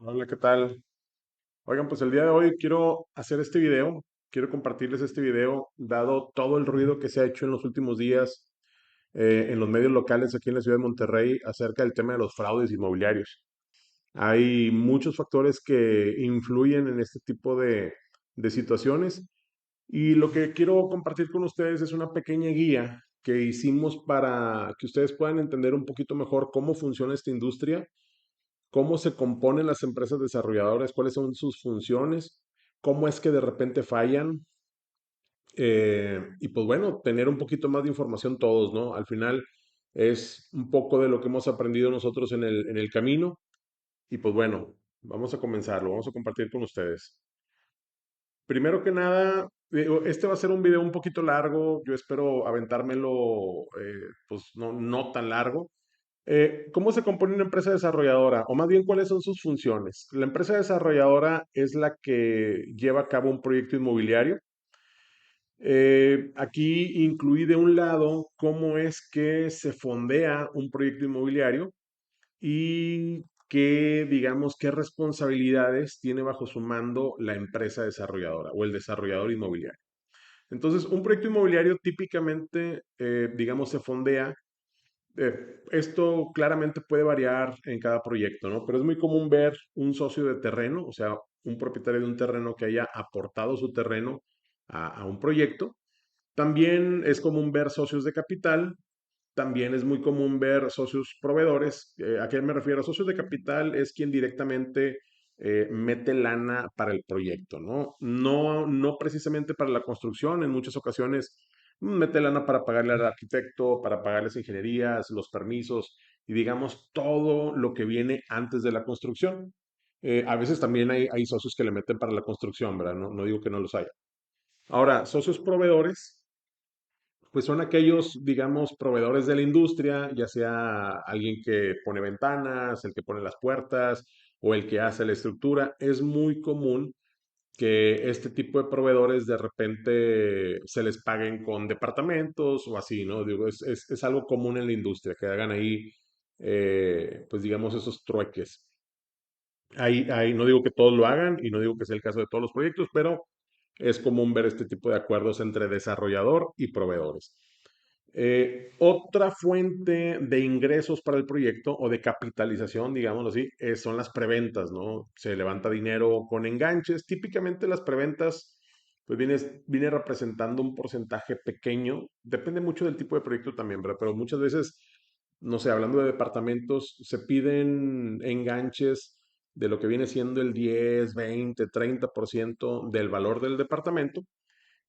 Hola, ¿qué tal? Oigan, pues el día de hoy quiero hacer este video, quiero compartirles este video, dado todo el ruido que se ha hecho en los últimos días en los medios locales aquí en la ciudad de Monterrey acerca del tema de los fraudes inmobiliarios. Hay muchos factores que influyen en este tipo de situaciones y lo que quiero compartir con ustedes es una pequeña guía que hicimos para que ustedes puedan entender un poquito mejor cómo funciona esta industria, cómo se componen las empresas desarrolladoras, cuáles son sus funciones, cómo es que de repente fallan, y pues bueno, tener un poquito más de información todos, ¿no? Al final es un poco de lo que hemos aprendido nosotros en el camino y pues bueno, vamos a comenzarlo, vamos a compartir con ustedes. Primero que nada, digo, este va a ser un video un poquito largo, yo espero aventármelo pues no tan largo. ¿Cómo se compone una empresa desarrolladora? O más bien, ¿cuáles son sus funciones? La empresa desarrolladora es la que lleva a cabo un proyecto inmobiliario. Aquí incluí de un lado cómo es que se fondea un proyecto inmobiliario y qué, digamos, qué responsabilidades tiene bajo su mando la empresa desarrolladora o el desarrollador inmobiliario. Entonces, un proyecto inmobiliario típicamente, digamos, se fondea. Esto claramente puede variar en cada proyecto, ¿no? Pero es muy común ver un socio de terreno, o sea, un propietario de un terreno que haya aportado su terreno a un proyecto. También es común ver socios de capital. También es muy común ver socios proveedores. ¿A qué me refiero? Socios de capital es quien directamente mete lana para el proyecto, ¿no? No precisamente para la construcción. En muchas ocasiones mete lana para pagarle al arquitecto, para pagar las ingenierías, los permisos y digamos todo lo que viene antes de la construcción. A veces también hay socios que le meten para la construcción, ¿verdad? No digo que no los haya. Ahora, socios proveedores pues son aquellos, digamos, proveedores de la industria, ya sea alguien que pone ventanas, el que pone las puertas o el que hace la estructura. Es muy común que este tipo de proveedores de repente se les paguen con departamentos o así, ¿no? Digo, es algo común en la industria, que hagan ahí, pues digamos, esos trueques. No digo que todos lo hagan y no digo que sea el caso de todos los proyectos, pero es común ver este tipo de acuerdos entre desarrollador y proveedores. Otra fuente de ingresos para el proyecto o de capitalización, digámoslo así, son las preventas, ¿no? Se levanta dinero con enganches. Típicamente las preventas, pues viene representando un porcentaje pequeño. Depende mucho del tipo de proyecto también, ¿verdad? Pero muchas veces, no sé, hablando de departamentos, se piden enganches de lo que viene siendo el 10, 20, 30% del valor del departamento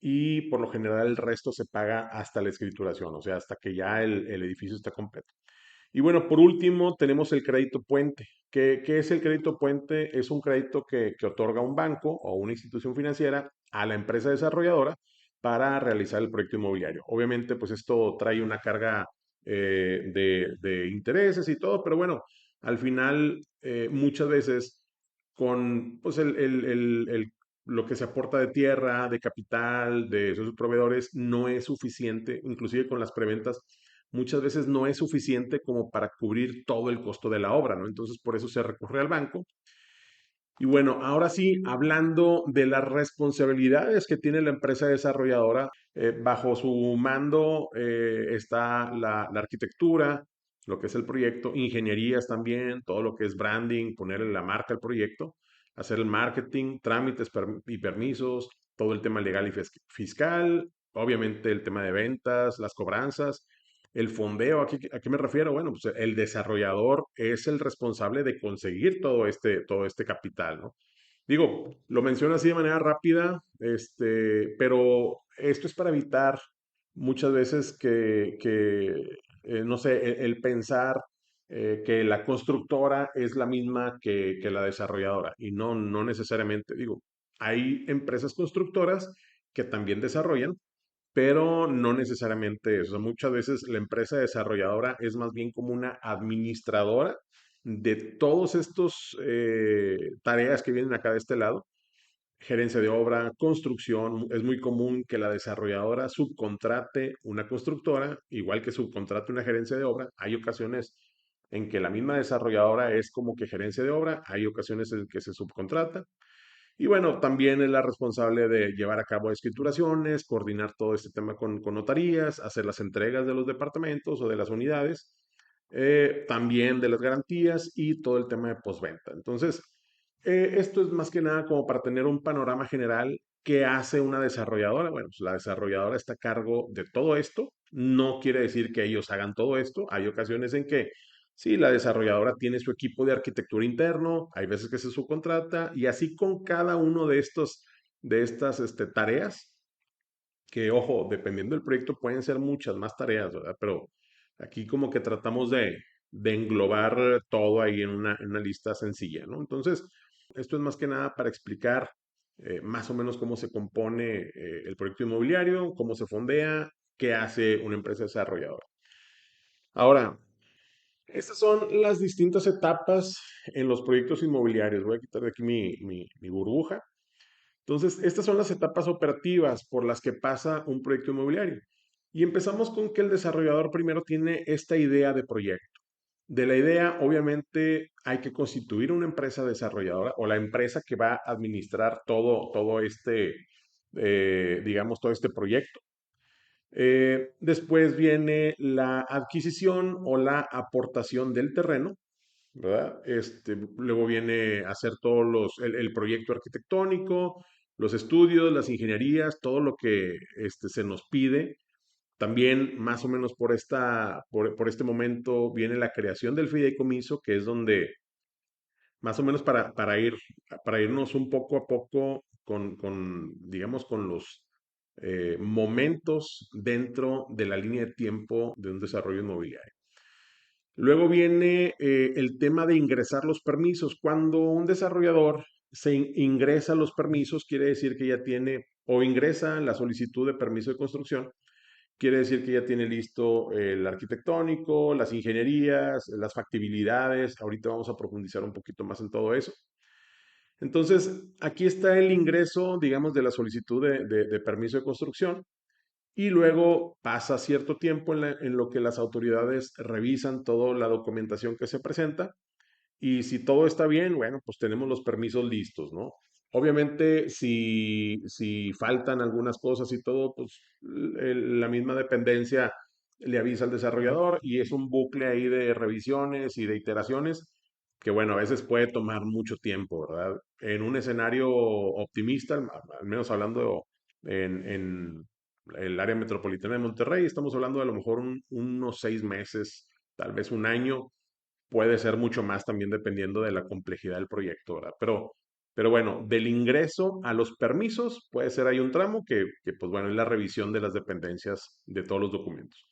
y por lo general el resto se paga hasta la escrituración, o sea, hasta que ya el edificio está completo. Y bueno, por último, tenemos el crédito puente. ¿Qué es el crédito puente? Es un crédito que otorga un banco o una institución financiera a la empresa desarrolladora para realizar el proyecto inmobiliario. Obviamente, pues esto trae una carga de intereses y todo, pero bueno, al final muchas veces con pues lo que se aporta de tierra, de capital, de esos proveedores, no es suficiente, inclusive con las preventas muchas veces no es suficiente como para cubrir todo el costo de la obra, ¿no? Entonces, por eso se recurre al banco. Y bueno, ahora sí, hablando de las responsabilidades que tiene la empresa desarrolladora, bajo su mando está la arquitectura, lo que es el proyecto, ingenierías también, todo lo que es branding, ponerle la marca al proyecto, hacer el marketing, trámites y permisos, todo el tema legal y fiscal, obviamente el tema de ventas, las cobranzas, el fondeo. ¿A qué me refiero? Bueno, pues el desarrollador es el responsable de conseguir todo este capital, ¿no? Digo, lo menciono así de manera rápida, pero esto es para evitar muchas veces no sé, el pensar que la constructora es la misma que la desarrolladora y no necesariamente. Digo, hay empresas constructoras que también desarrollan, pero no necesariamente eso. O sea, muchas veces la empresa desarrolladora es más bien como una administradora de todos estos tareas que vienen acá de este lado. Gerencia de obra, construcción. Es muy común que la desarrolladora subcontrate una constructora, igual que subcontrate una gerencia de obra. Hay ocasiones en que la misma desarrolladora es como que gerencia de obra, hay ocasiones en que se subcontrata. Y bueno, también es la responsable de llevar a cabo escrituraciones, coordinar todo este tema con notarías, hacer las entregas de los departamentos o de las unidades, también de las garantías y todo el tema de postventa. Entonces, esto es más que nada como para tener un panorama general. ¿Qué hace una desarrolladora? Bueno, pues la desarrolladora está a cargo de todo esto. No quiere decir que ellos hagan todo esto. Hay ocasiones en que sí, la desarrolladora tiene su equipo de arquitectura interno, hay veces que se subcontrata y así con cada uno de estas tareas, que ojo, dependiendo del proyecto pueden ser muchas más tareas, ¿verdad? Pero aquí como que tratamos de englobar todo ahí en una lista sencilla, ¿no? Entonces, esto es más que nada para explicar más o menos cómo se compone el proyecto inmobiliario, cómo se fondea, qué hace una empresa desarrolladora. Ahora, estas son las distintas etapas en los proyectos inmobiliarios. Voy a quitar de aquí mi burbuja. Entonces, estas son las etapas operativas por las que pasa un proyecto inmobiliario. Y empezamos con que el desarrollador primero tiene esta idea de proyecto. De la idea, obviamente, hay que constituir una empresa desarrolladora o la empresa que va a administrar todo digamos, todo este proyecto. Después viene la adquisición o la aportación del terreno, ¿verdad? Luego viene a hacer el proyecto arquitectónico, los estudios, las ingenierías, todo lo que se nos pide. También más o menos por este momento viene la creación del fideicomiso, que es donde más o menos para irnos un poco a poco digamos, con los momentos dentro de la línea de tiempo de un desarrollo inmobiliario. Luego viene el tema de ingresar los permisos. Cuando un desarrollador ingresa los permisos, quiere decir que ya tiene o ingresa la solicitud de permiso de construcción, quiere decir que ya tiene listo el arquitectónico, las ingenierías, las factibilidades. Ahorita vamos a profundizar un poquito más en todo eso. Entonces, aquí está el ingreso, digamos, de la solicitud de permiso de construcción y luego pasa cierto tiempo en lo que las autoridades revisan toda la documentación que se presenta y si todo está bien, bueno, pues tenemos los permisos listos, ¿no? Obviamente, si faltan algunas cosas y todo, pues la misma dependencia le avisa al desarrollador y es un bucle ahí de revisiones y de iteraciones que, bueno, a veces puede tomar mucho tiempo, ¿verdad? En un escenario optimista, al menos hablando en el área metropolitana de Monterrey, estamos hablando de a lo mejor unos 6 meses, tal vez un año, puede ser mucho más también dependiendo de la complejidad del proyecto, ¿verdad? Pero bueno, del ingreso a los permisos puede ser ahí un tramo pues bueno, es la revisión de las dependencias de todos los documentos.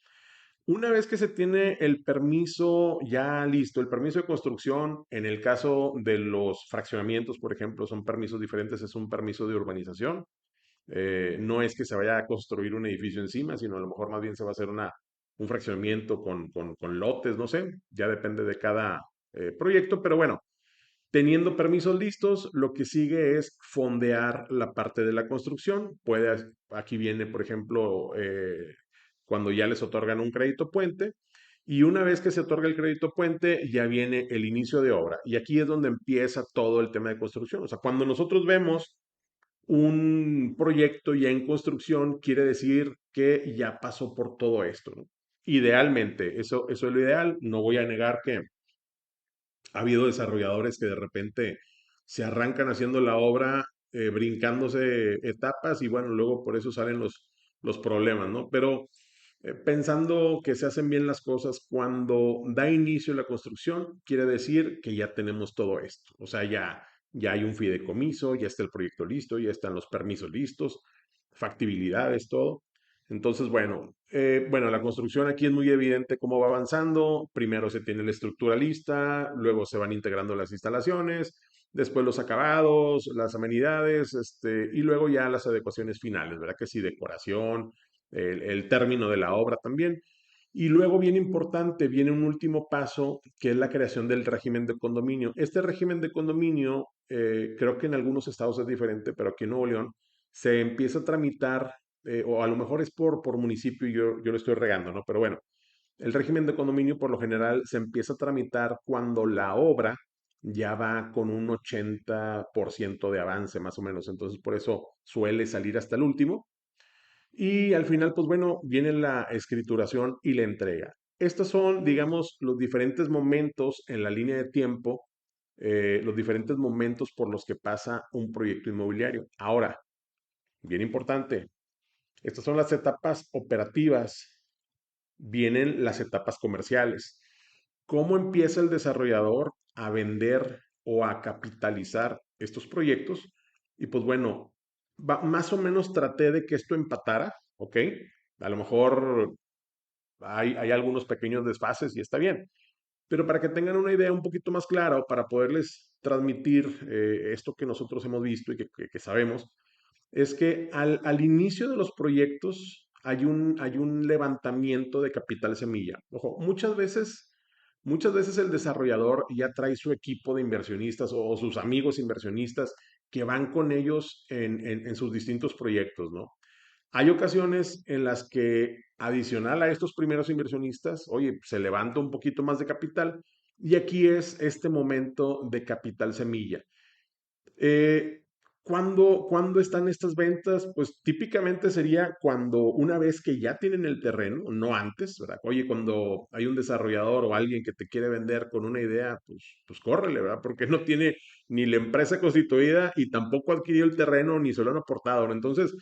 Una vez que se tiene el permiso ya listo, el permiso de construcción, en el caso de los fraccionamientos, por ejemplo, son permisos diferentes, es un permiso de urbanización. No es que se vaya a construir un edificio encima, sino a lo mejor más bien se va a hacer un fraccionamiento con lotes, no sé, ya depende de cada proyecto, pero bueno, teniendo permisos listos, lo que sigue es fondear la parte de la construcción. Aquí viene, por ejemplo, cuando ya les otorgan un crédito puente. Y una vez que se otorga el crédito puente, ya viene el inicio de obra. Y aquí es donde empieza todo el tema de construcción. O sea, cuando nosotros vemos un proyecto ya en construcción, quiere decir que ya pasó por todo esto, ¿no? Idealmente, eso es lo ideal. No voy a negar que ha habido desarrolladores que de repente se arrancan haciendo la obra, brincándose etapas y bueno, luego por eso salen los problemas, ¿no? Pero pensando que se hacen bien las cosas, cuando da inicio la construcción, quiere decir que ya tenemos todo esto. O sea, ya hay un fideicomiso, ya está el proyecto listo, ya están los permisos listos, factibilidades, todo. Entonces, bueno, la construcción aquí es muy evidente cómo va avanzando. Primero se tiene la estructura lista, luego se van integrando las instalaciones, después los acabados, las amenidades, y luego ya las adecuaciones finales, ¿verdad? Que sí, decoración, el término de la obra también. Y luego, bien importante, viene un último paso, que es la creación del régimen de condominio. Este régimen de condominio, creo que en algunos estados es diferente, pero aquí en Nuevo León se empieza a tramitar, o a lo mejor es por municipio y yo lo estoy regando, ¿no? Pero bueno, El régimen de condominio por lo general se empieza a tramitar cuando la obra ya va con un 80% de avance más o menos. Entonces por eso suele salir hasta el último. Y al final, pues bueno, viene la escrituración y la entrega. Estos son, digamos, los diferentes momentos en la línea de tiempo, los diferentes momentos por los que pasa un proyecto inmobiliario. Ahora, bien importante, estas son las etapas operativas, vienen las etapas comerciales. ¿Cómo empieza el desarrollador a vender o a capitalizar estos proyectos? Y pues bueno, más o menos traté de que esto empatara, ¿ok? A lo mejor hay algunos pequeños desfases y está bien, pero para que tengan una idea un poquito más clara o para poderles transmitir esto que nosotros hemos visto y que sabemos, es que al inicio de los proyectos hay un levantamiento de capital semilla. Ojo, muchas veces el desarrollador ya trae su equipo de inversionistas o sus amigos inversionistas que van con ellos en sus distintos proyectos, ¿no? Hay ocasiones en las que, adicional a estos primeros inversionistas, oye, se levanta un poquito más de capital y aquí es este momento de capital semilla. Eh, ¿Cuándo están estas ventas? Pues típicamente sería cuando una vez que ya tienen el terreno, no antes, ¿verdad? Oye, cuando hay un desarrollador o alguien que te quiere vender con una idea, pues córrele, ¿verdad? Porque no tiene ni la empresa constituida y tampoco adquirió el terreno ni se lo han aportado, ¿no? Entonces,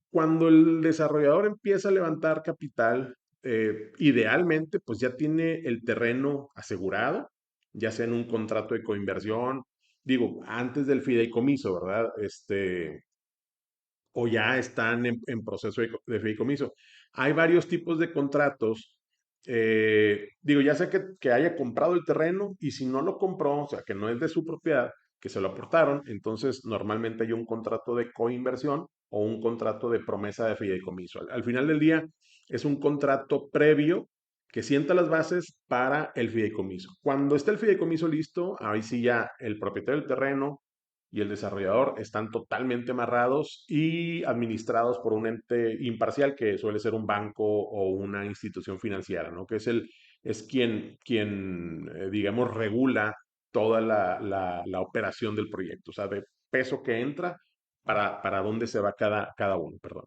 cuando el desarrollador empieza a levantar capital, idealmente, pues ya tiene el terreno asegurado, ya sea en un contrato de coinversión, digo, antes del fideicomiso, ¿verdad? O ya están en proceso de fideicomiso. Hay varios tipos de contratos. Digo, ya sea que haya comprado el terreno y si no lo compró, o sea, que no es de su propiedad, que se lo aportaron, entonces normalmente hay un contrato de coinversión o un contrato de promesa de fideicomiso. Al final del día es un contrato previo que sienta las bases para el fideicomiso. Cuando esté el fideicomiso listo, ahí sí ya el propietario del terreno y el desarrollador están totalmente amarrados y administrados por un ente imparcial que suele ser un banco o una institución financiera, ¿no? Que es quien digamos, regula toda la operación del proyecto, o sea, de peso que entra para dónde se va cada uno, perdón.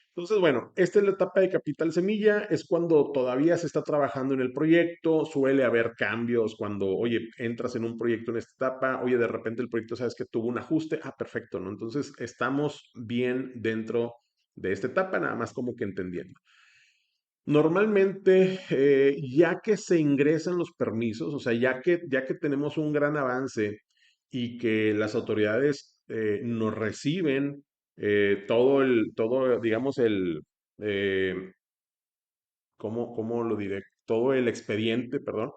Entonces, bueno, esta es la etapa de capital semilla, es cuando todavía se está trabajando en el proyecto, suele haber cambios cuando, oye, entras en un proyecto en esta etapa, oye, de repente el proyecto sabes que tuvo un ajuste, perfecto, ¿no? Entonces, estamos bien dentro de esta etapa, nada más como que entendiendo. Normalmente, ya que se ingresan los permisos, o sea, ya que tenemos un gran avance y que las autoridades nos reciben digamos, eh, ¿cómo lo diré? Todo el expediente, perdón,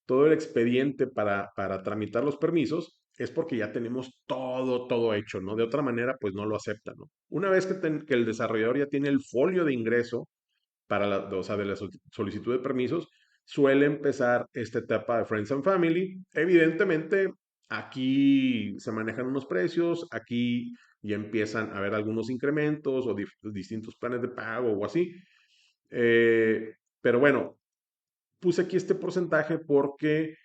todo el expediente para tramitar los permisos, es porque ya tenemos todo hecho, ¿no? De otra manera, pues no lo aceptan, ¿no? Una vez que el desarrollador ya tiene el folio de ingreso, o sea, de la solicitud de permisos, suele empezar esta etapa de Friends and Family. Evidentemente, aquí se manejan unos precios, aquí ya empiezan a haber algunos incrementos o distintos planes de pago o así. Pero bueno, puse aquí este porcentaje porque,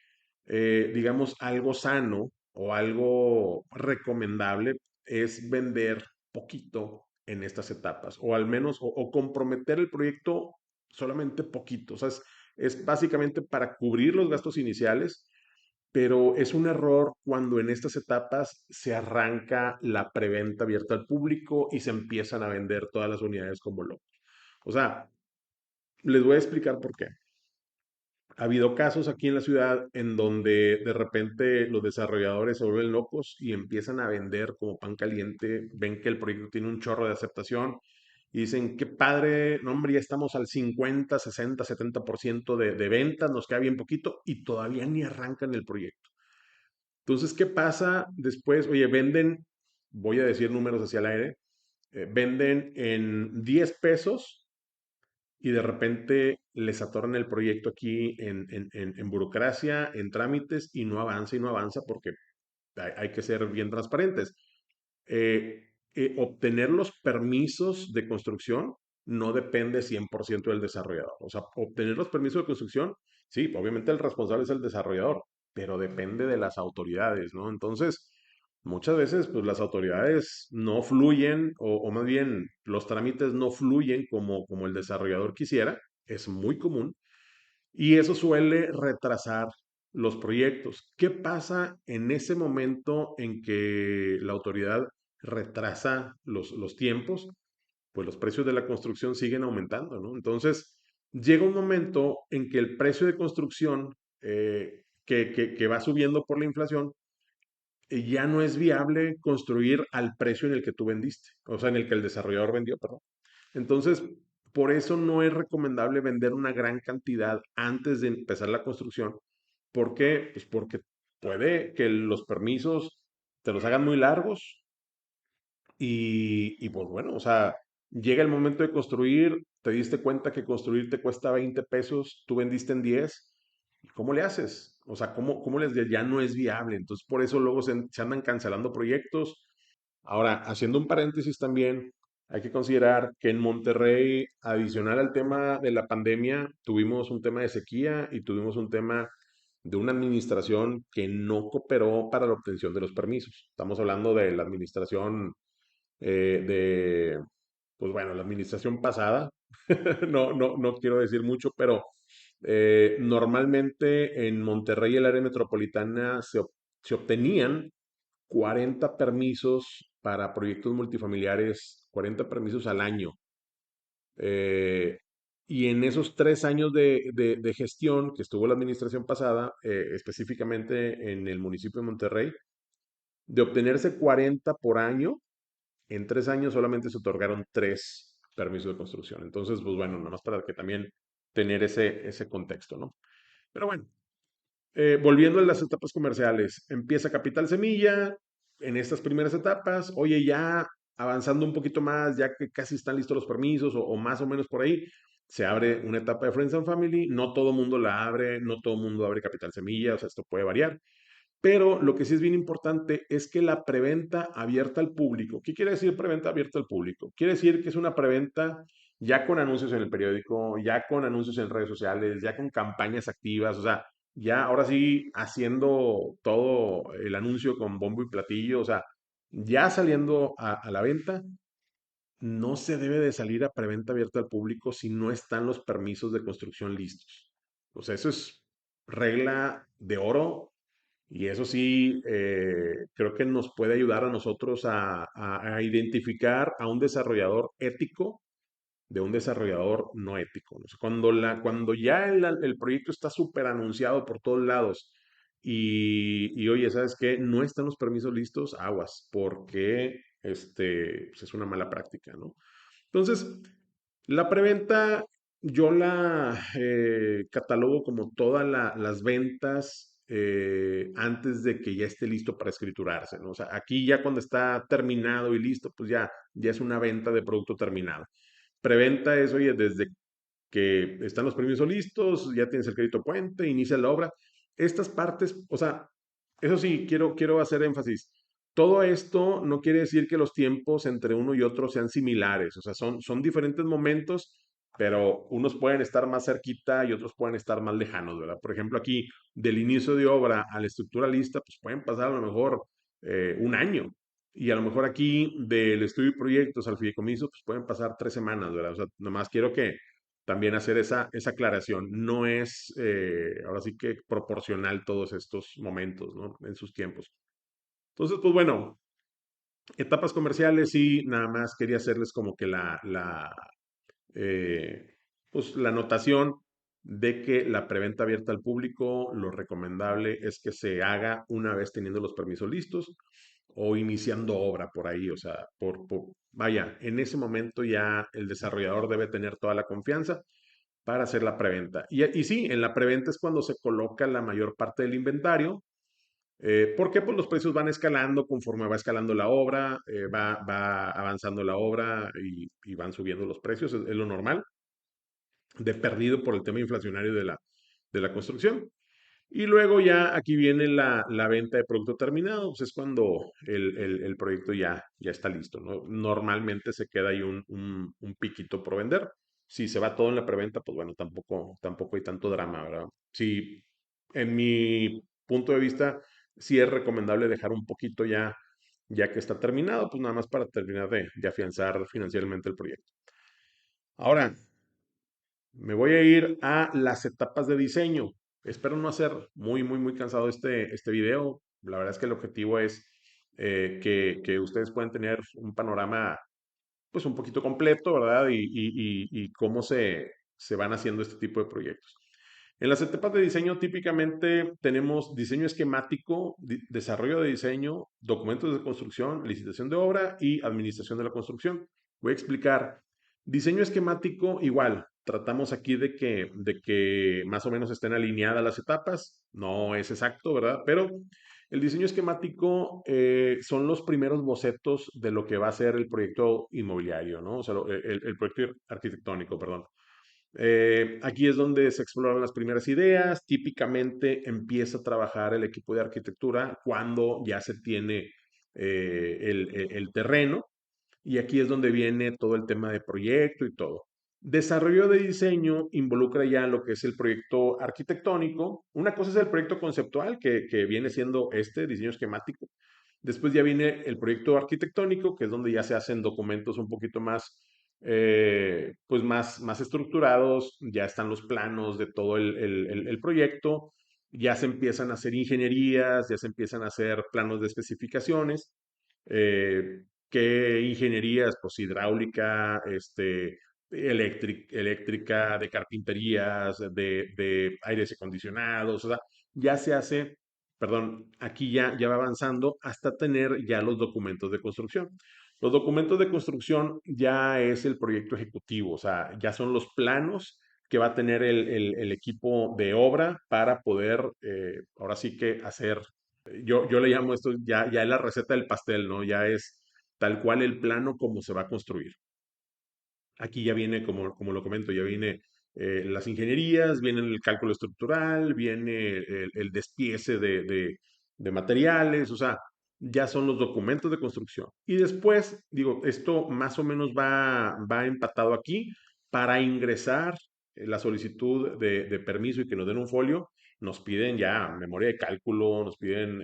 digamos, algo sano o algo recomendable es vender poquito en estas etapas, o al menos, o comprometer el proyecto solamente poquito. O sea, es básicamente para cubrir los gastos iniciales, pero es un error cuando en estas etapas se arranca la preventa abierta al público y se empiezan a vender todas las unidades como locos. O sea, les voy a explicar por qué. Ha habido casos aquí en la ciudad en donde de repente los desarrolladores se vuelven locos y empiezan a vender como pan caliente, ven que el proyecto tiene un chorro de aceptación y dicen, qué padre, no hombre, ya estamos al 50, 60, 70% de ventas, nos queda bien poquito y todavía ni arrancan el proyecto. Entonces, ¿qué pasa después? Oye, venden, voy a decir números hacia el aire, venden en 10 pesos y de repente les atoran el proyecto aquí en burocracia, en trámites y no avanza porque hay que ser bien transparentes. Obtener los permisos de construcción no depende 100% del desarrollador. O sea, obtener los permisos de construcción, sí, obviamente el responsable es el desarrollador, pero depende de las autoridades, ¿no? Entonces, muchas veces, pues las autoridades no fluyen, o más bien los trámites no fluyen como el desarrollador quisiera, es muy común, y eso suele retrasar los proyectos. ¿Qué pasa en ese momento en que la autoridad retrasa los tiempos? Pues los precios de la construcción siguen aumentando, ¿no? Entonces, llega un momento en que el precio de construcción que va subiendo por la inflación, ya no es viable construir al precio en el que tú vendiste, o sea, en el que el desarrollador vendió, perdón. Entonces, por eso no es recomendable vender una gran cantidad antes de empezar la construcción. ¿Por qué? Pues porque puede que los permisos te los hagan muy largos y pues bueno, o sea, llega el momento de construir, te diste cuenta que construir te cuesta 20 pesos, tú vendiste en 10, ¿cómo le haces? O sea, ¿cómo les ya no es viable? Entonces, por eso luego se andan cancelando proyectos. Ahora, haciendo un paréntesis también, hay que considerar que en Monterrey, adicional al tema de la pandemia, tuvimos un tema de sequía y tuvimos un tema de una administración que no cooperó para la obtención de los permisos. Estamos hablando de la administración de, pues bueno, la administración pasada, no quiero decir mucho, pero normalmente en Monterrey, el área metropolitana, se obtenían 40 permisos para proyectos multifamiliares, 40 permisos al año. Eh, y en esos 3 años de gestión que estuvo la administración pasada, específicamente en el municipio de Monterrey, de obtenerse 40 por año, en 3 años solamente se otorgaron 3 permisos de construcción. Entonces, pues bueno, nada más para que también tener ese contexto, ¿no? Pero bueno, volviendo a las etapas comerciales, empieza Capital Semilla en estas primeras etapas. Oye, ya avanzando un poquito más, ya que casi están listos los permisos o más o menos por ahí, se abre una etapa de Friends and Family. No todo mundo la abre, no todo mundo abre Capital Semilla, o sea, esto puede variar. Pero lo que sí es bien importante es que la preventa abierta al público. ¿Qué quiere decir preventa abierta al público? Quiere decir que es una preventa ya con anuncios en el periódico, ya con anuncios en redes sociales, ya con campañas activas, o sea, ya ahora sí haciendo todo el anuncio con bombo y platillo, o sea, ya saliendo a la venta, no se debe de salir a preventa abierta al público si no están los permisos de construcción listos. O sea, eso es regla de oro y eso sí, creo que nos puede ayudar a nosotros a identificar a un desarrollador ético de un desarrollador no ético, ¿no? O sea, cuando ya el proyecto está súper anunciado por todos lados y oye, ¿sabes qué? No están los permisos listos, aguas, porque pues es una mala práctica, ¿no? Entonces, la preventa yo la catalogo como todas las ventas antes de que ya esté listo para escriturarse, ¿no? O sea, aquí ya cuando está terminado y listo, pues ya es una venta de producto terminado. Preventa es, oye, desde que están los permisos listos, ya tienes el crédito puente, inicia la obra. Estas partes, o sea, eso sí, quiero hacer énfasis. Todo esto no quiere decir que los tiempos entre uno y otro sean similares, o sea, son diferentes momentos, pero unos pueden estar más cerquita y otros pueden estar más lejanos, ¿verdad? Por ejemplo, aquí, del inicio de obra a la estructura lista, pues pueden pasar a lo mejor un año, y a lo mejor aquí del estudio y proyectos al fideicomiso, pues pueden pasar 3 semanas, ¿verdad? O sea, nomás quiero que también hacer esa aclaración. No es, ahora sí que proporcional todos estos momentos, ¿no? En sus tiempos. Entonces, pues bueno, etapas comerciales y nada más quería hacerles como que eh, pues la anotación de que la preventa abierta al público, lo recomendable es que se haga una vez teniendo los permisos listos o iniciando obra por ahí, o sea, vaya, en ese momento ya el desarrollador debe tener toda la confianza para hacer la preventa. Y sí, en la preventa es cuando se coloca la mayor parte del inventario. ¿Por qué? Pues los precios van escalando conforme va escalando la obra, va avanzando la obra y van subiendo los precios, es lo normal, de perdido por el tema inflacionario de la construcción. Y luego ya aquí viene la venta de producto terminado, pues es cuando el proyecto ya está listo, ¿no? Normalmente se queda ahí un piquito por vender. Si se va todo en la preventa, pues bueno, tampoco hay tanto drama, ¿verdad? Sí, en mi punto de vista, sí es recomendable dejar un poquito ya que está terminado, pues nada más para terminar de afianzar financieramente el proyecto. Ahora, me voy a ir a las etapas de diseño. Espero no hacer muy cansado este video. La verdad es que el objetivo es que ustedes puedan tener un panorama pues un poquito completo, ¿verdad? Y cómo se van haciendo este tipo de proyectos. En las etapas de diseño típicamente tenemos diseño esquemático, desarrollo de diseño, documentos de construcción, licitación de obra y administración de la construcción. Voy a explicar. Diseño esquemático, igual, tratamos aquí de que más o menos estén alineadas las etapas. No es exacto, ¿verdad? Pero el diseño esquemático son los primeros bocetos de lo que va a ser el proyecto inmobiliario, ¿no? O sea, el proyecto arquitectónico, perdón. Aquí es donde se exploran las primeras ideas. Típicamente empieza a trabajar el equipo de arquitectura cuando ya se tiene el terreno y aquí es donde viene todo el tema de proyecto y todo. Desarrollo de diseño involucra ya lo que es el proyecto arquitectónico. Una cosa es el proyecto conceptual, que viene siendo este diseño esquemático. Después ya viene el proyecto arquitectónico, que es donde ya se hacen documentos un poquito más, pues más estructurados, ya están los planos de todo el proyecto, ya se empiezan a hacer ingenierías, ya se empiezan a hacer planos de especificaciones. Eh, ¿Qué ingenierías? Pues hidráulica, eléctrica, de carpinterías, de aires acondicionados, o sea, ya se hace, perdón, aquí ya va avanzando hasta tener ya los documentos de construcción. Los documentos de construcción ya es el proyecto ejecutivo, o sea, ya son los planos que va a tener el equipo de obra para poder, ahora sí que hacer, yo le llamo esto, ya es la receta del pastel, ¿no? Ya es tal cual el plano como se va a construir. Aquí ya viene, como lo comento, ya viene las ingenierías, viene el cálculo estructural, viene el despiece de materiales, o sea, ya son los documentos de construcción. Y después, digo, esto más o menos va empatado aquí para ingresar la solicitud de permiso y que nos den un folio, nos piden ya memoria de cálculo, nos piden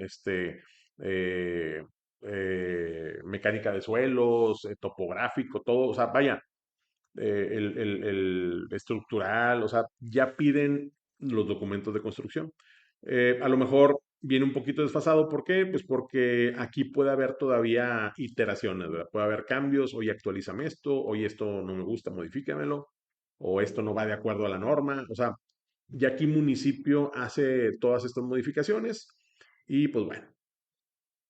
eh, mecánica de suelos, topográfico, todo, o sea, vaya, el estructural, o sea, ya piden los documentos de construcción. A lo mejor viene un poquito desfasado, ¿por qué? Pues porque aquí puede haber todavía iteraciones, ¿verdad? Puede haber cambios, hoy actualízame esto, hoy esto no me gusta, modifícamelo, o esto no va de acuerdo a la norma, o sea, ya aquí municipio hace todas estas modificaciones y pues bueno,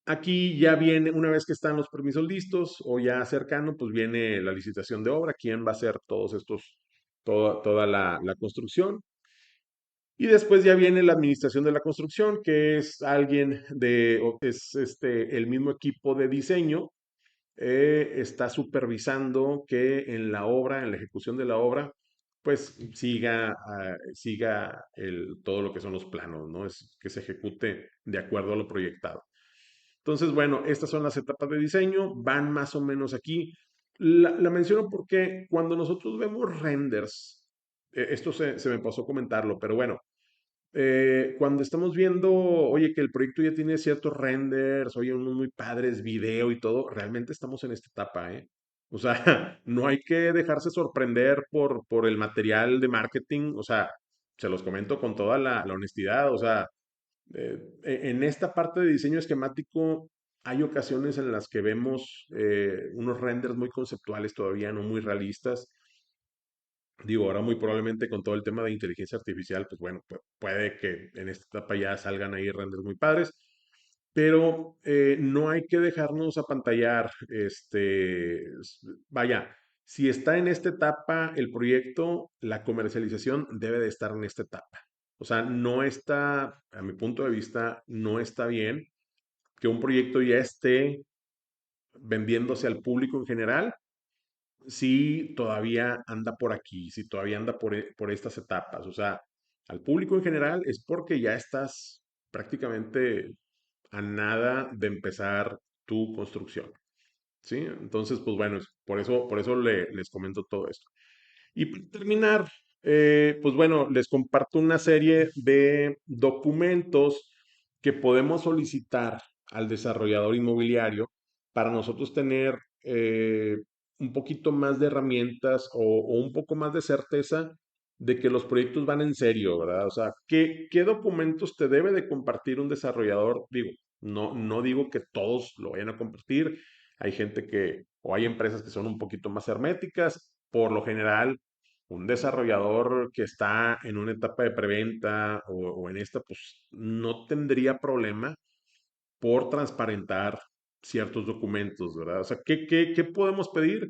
aquí ya viene, una vez que están los permisos listos o ya cercano, pues viene la licitación de obra, quién va a hacer toda la construcción. Y después ya viene la administración de la construcción, que es alguien es el mismo equipo de diseño, está supervisando que en la obra, en la ejecución de la obra, pues siga todo lo que son los planos, ¿no? Es que se ejecute de acuerdo a lo proyectado. Entonces, bueno, estas son las etapas de diseño, van más o menos aquí. La menciono porque cuando nosotros vemos renders, esto se me pasó comentarlo, pero bueno, cuando estamos viendo, oye, que el proyecto ya tiene ciertos renders, oye, unos muy padres, video y todo, realmente estamos en esta etapa, ¿eh? O sea, no hay que dejarse sorprender por el material de marketing, o sea, se los comento con toda la honestidad, o sea, en esta parte de diseño esquemático hay ocasiones en las que vemos unos renders muy conceptuales todavía, no muy realistas. Digo, ahora muy probablemente con todo el tema de inteligencia artificial, pues bueno, puede que en esta etapa ya salgan ahí renders muy padres, pero no hay que dejarnos apantallar. Vaya, si está en esta etapa el proyecto, la comercialización debe de estar en esta etapa. O sea, no está, a mi punto de vista, no está bien que un proyecto ya esté vendiéndose al público en general si todavía anda por aquí, si todavía anda por estas etapas. O sea, al público en general, es porque ya estás prácticamente a nada de empezar tu construcción, ¿sí? Entonces, pues bueno, por eso les comento todo esto. Y para terminar, pues bueno, les comparto una serie de documentos que podemos solicitar al desarrollador inmobiliario para nosotros tener un poquito más de herramientas o un poco más de certeza de que los proyectos van en serio, ¿verdad? O sea, ¿qué documentos te debe de compartir un desarrollador? Digo, no digo que todos lo vayan a compartir. Hay gente o hay empresas que son un poquito más herméticas. Por lo general, un desarrollador que está en una etapa de preventa o en esta, pues no tendría problema por transparentar ciertos documentos, ¿verdad? O sea, ¿qué podemos pedir?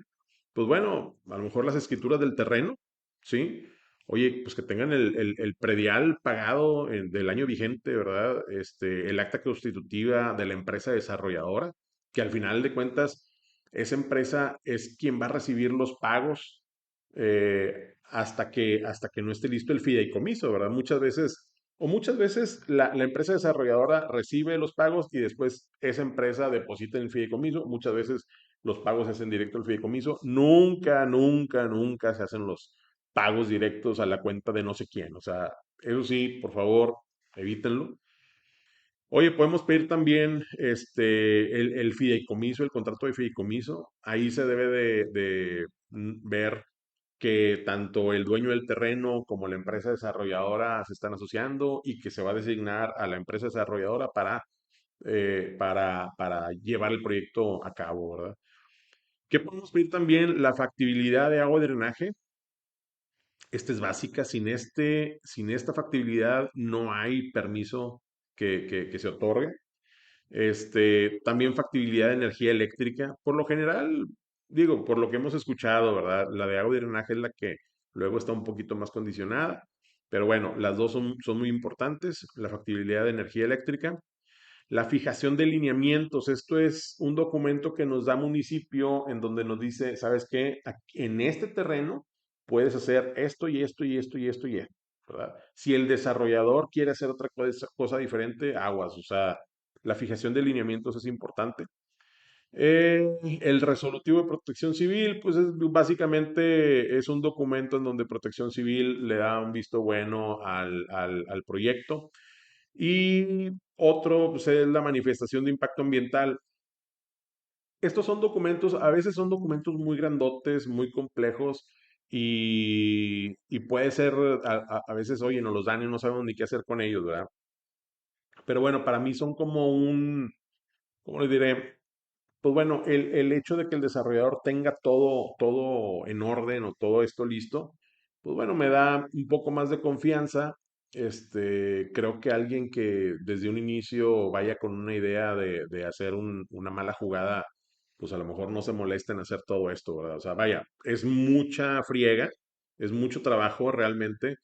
Pues bueno, a lo mejor las escrituras del terreno, ¿sí? Oye, pues que tengan el predial pagado del año vigente, ¿verdad? El acta constitutiva de la empresa desarrolladora, que al final de cuentas, esa empresa es quien va a recibir los pagos hasta que no esté listo el fideicomiso, ¿verdad? Muchas veces la empresa desarrolladora recibe los pagos y después esa empresa deposita en el fideicomiso. Muchas veces los pagos se hacen directo al fideicomiso. Nunca se hacen los pagos directos a la cuenta de no sé quién. O sea, eso sí, por favor, evítenlo. Oye, podemos pedir también el fideicomiso, el contrato de fideicomiso. Ahí se debe de ver que tanto el dueño del terreno como la empresa desarrolladora se están asociando y que se va a designar a la empresa desarrolladora para llevar el proyecto a cabo, ¿verdad? ¿Qué podemos pedir también? La factibilidad de agua y drenaje. Esta es básica. Sin esta factibilidad no hay permiso que se otorgue. También factibilidad de energía eléctrica. Por lo general, digo, por lo que hemos escuchado, ¿verdad? La de agua y drenaje es la que luego está un poquito más condicionada. Pero bueno, las dos son muy importantes. La factibilidad de energía eléctrica. La fijación de lineamientos, esto es un documento que nos da municipio en donde nos dice, ¿sabes qué? En este terreno puedes hacer esto y esto y esto y esto y esto, ¿verdad? Si el desarrollador quiere hacer otra cosa diferente, aguas, o sea, la fijación de lineamientos es importante. El resolutivo de protección civil, pues básicamente es un documento en donde protección civil le da un visto bueno al proyecto. Y otro pues, es la manifestación de impacto ambiental. Estos son documentos, a veces son documentos muy grandotes, muy complejos y puede ser, a veces, oye, nos los dan y no sabemos ni qué hacer con ellos, ¿verdad? Pero bueno, para mí son como ¿cómo le diré? Pues bueno, el hecho de que el desarrollador tenga todo en orden o todo esto listo, pues bueno, me da un poco más de confianza. Creo que alguien que desde un inicio vaya con una idea de hacer una mala jugada, pues a lo mejor no se molesta en hacer todo esto, ¿verdad? O sea, vaya, es mucha friega, es mucho trabajo realmente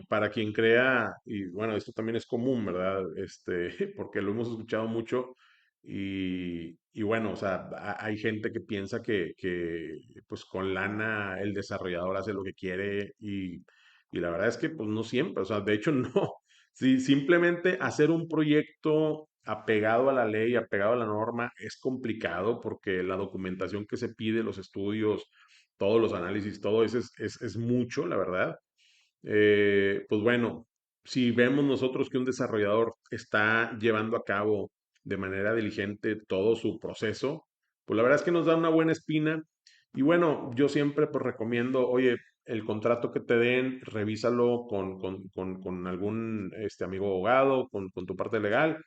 para quien crea, y bueno, esto también es común, ¿verdad? Porque lo hemos escuchado mucho y bueno, o sea, hay gente que piensa que pues con lana el desarrollador hace lo que quiere y la verdad es que pues no siempre, o sea, de hecho no. Sí, simplemente hacer un proyecto apegado a la ley, apegado a la norma, es complicado porque la documentación que se pide, los estudios, todos los análisis, todo eso es mucho, la verdad. Pues bueno, si vemos nosotros que un desarrollador está llevando a cabo de manera diligente todo su proceso, pues la verdad es que nos da una buena espina. Y bueno, yo siempre pues recomiendo, oye, el contrato que te den, revísalo con algún amigo abogado, con tu parte legal.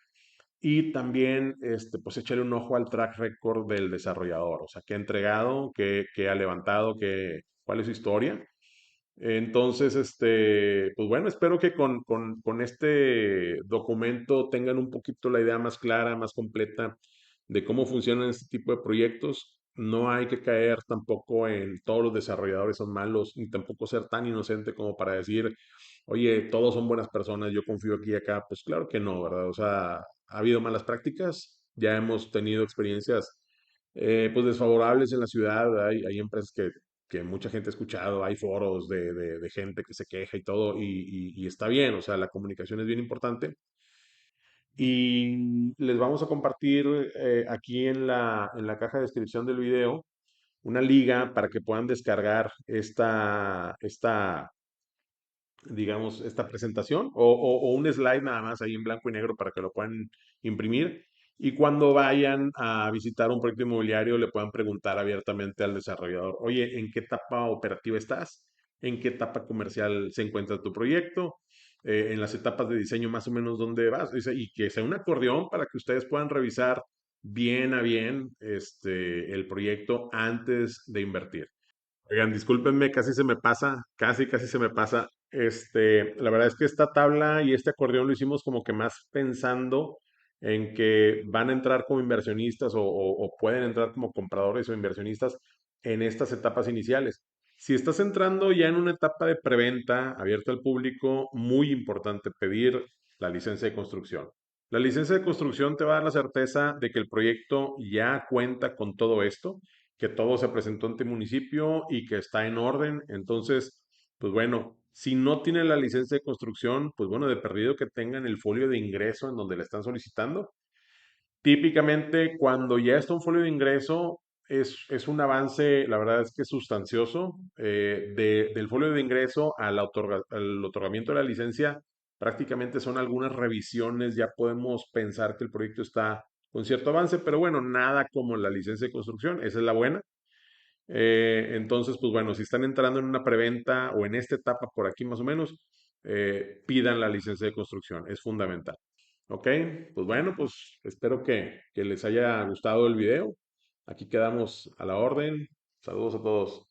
Y también, pues échale un ojo al track record del desarrollador, o sea, qué ha entregado, qué ha levantado, cuál es su historia. Entonces, pues bueno, espero que con este documento tengan un poquito la idea más clara, más completa de cómo funcionan este tipo de proyectos. No hay que caer tampoco en todos los desarrolladores son malos, ni tampoco ser tan inocente como para decir, oye, todos son buenas personas, yo confío aquí y acá. Pues claro que no, ¿verdad? O sea, ha habido malas prácticas, ya hemos tenido experiencias pues desfavorables en la ciudad, hay empresas que que mucha gente ha escuchado, hay foros de gente que se queja y todo, y está bien, o sea, la comunicación es bien importante. Y les vamos a compartir aquí en la caja de descripción del video una liga para que puedan descargar digamos, esta presentación o un slide nada más ahí en blanco y negro para que lo puedan imprimir. Y cuando vayan a visitar un proyecto inmobiliario, le puedan preguntar abiertamente al desarrollador, oye, ¿en qué etapa operativa estás? ¿En qué etapa comercial se encuentra tu proyecto? En las etapas de diseño más o menos dónde vas. Y que sea un acordeón para que ustedes puedan revisar bien a bien el proyecto antes de invertir. Oigan, discúlpenme, casi se me pasa. La verdad es que esta tabla y este acordeón lo hicimos como que más pensando en que van a entrar como inversionistas o pueden entrar como compradores o inversionistas en estas etapas iniciales. Si estás entrando ya en una etapa de preventa abierta al público, muy importante pedir la licencia de construcción. La licencia de construcción te va a dar la certeza de que el proyecto ya cuenta con todo esto, que todo se presentó ante municipio y que está en orden. Entonces, pues bueno, si no tienen la licencia de construcción, pues bueno, de perdido que tengan el folio de ingreso en donde le están solicitando. Típicamente, cuando ya está un folio de ingreso, es un avance, la verdad es que sustancioso. Del folio de ingreso al otorgamiento de la licencia, prácticamente son algunas revisiones, ya podemos pensar que el proyecto está con cierto avance, pero bueno, nada como la licencia de construcción, esa es la buena. Entonces, pues bueno, si están entrando en una preventa o en esta etapa por aquí más o menos, pidan la licencia de construcción, es fundamental. Ok, pues bueno, pues espero que les haya gustado el video. Aquí quedamos a la orden. Saludos a todos.